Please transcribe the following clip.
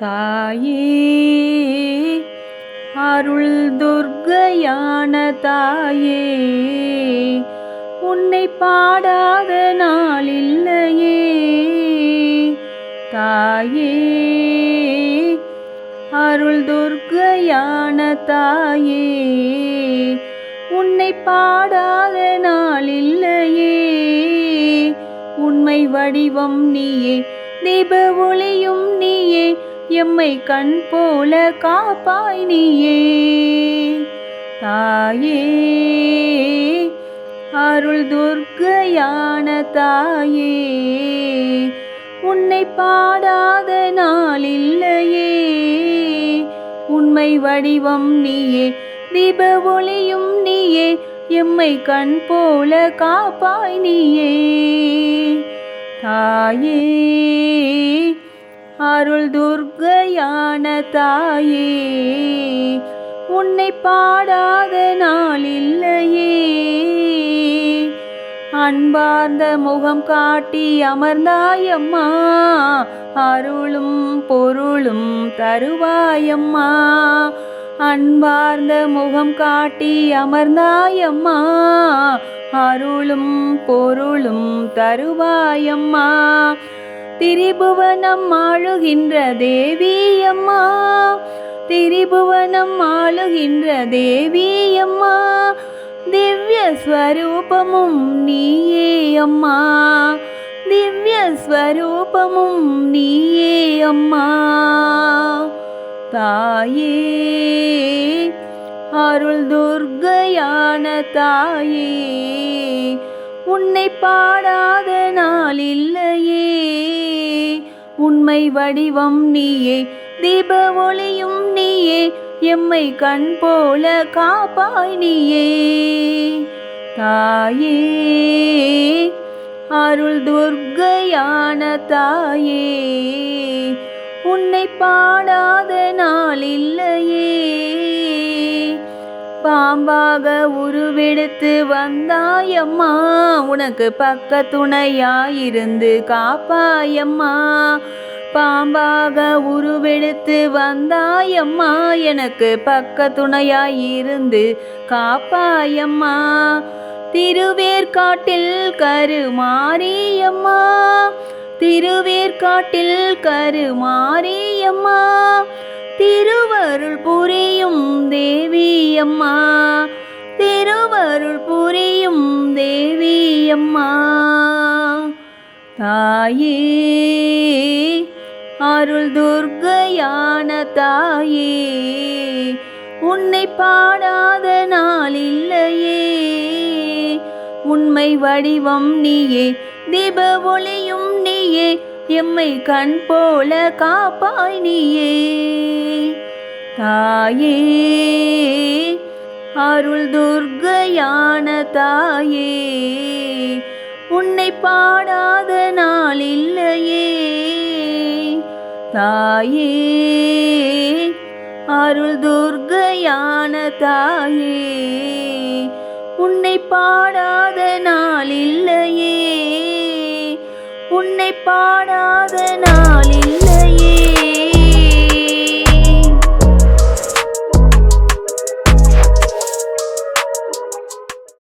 தாயே அருள் துர்க்கையான தாயே, உன்னை பாடாத நாள் இல்லையே. தாயே அருள் துர்க்கையான தாயே, உன்னை பாடாத நாள் இல்லையே. உண்மை வடிவம் நீயே, தீப ஒளியும் நீயே, எம்மை கண் போல காப்பாய் நீயே. தாயே அருள் துர்க்கையான தாயே, உன்னை பாடாத நாள் இல்லையே. உண்மை வடிவம் நீயே, தீப ஒளியும் நீயே, எம்மை கண் போல காப்பாய் நீயே. தாயே அருள் துர்க்கையான தாயே, உன்னை பாடாத நாள் இல்லையே. அன்பார்ந்த முகம் காட்டி அமர்ந்தாயம்மா, அருளும் பொருளும் தருவாயம்மா. அன்பார்ந்த முகம் காட்டி அமர்ந்தாயம்மா, அருளும் பொருளும் தருவாயம்மா. திரிபுவனம் ஆளுகின்ற தேவியம்மா, திரிபுவனம் ஆளுகின்ற தேவியம்மா. திவ்ய ஸ்வரூபமும் நீயே அம்மா, திவ்ய ஸ்வரூபமும் நீயே அம்மா. தாயே அருள் துர்க்கையான தாயே, உன்னை பாடாத நாள் இல்லையே. உண்மை வடிவம் நீயே, தீப ஒளியும் நீயே, எம்மை கண் போல காப்பாய் நீயே. தாயே அருள் துர்க்கையான தாயே, உன்னை பாடாத நாள் இல்லையே. பாம்பாக உருவெடுத்து வந்தாயம்மா, உனக்கு பக்க துணையாயிருந்து காப்பாயம்மா. பாம்பாக உருவெடுத்து வந்தாயம்மா, எனக்கு பக்க துணையாயிருந்து காப்பாயம்மா. திருவேற்காட்டில் கருமாரியம்மா, திருவேற்காட்டில் கருமாரியம்மா. திருவருள் புரியும் தேவியம்மா, திருவருள் புரியும் தேவியம்மா. தாயே அருள் துர்க்கையான தாயே, உன்னை பாடாத நாள் இல்லையே. உண்மை வடிவம் நீயே, தீப ஒளியும் நீயே, எம்மை கண் போல காப்பாய் நீயே. தாயே அருள் துர்க்கையான தாயே, உன்னை பாடாத நாள் இல்லையே. தாயே அருள் துர்க்கையான தாயே, உன்னை பாடாத நாள் இல்லையே. உன்னை பாடாத நாள்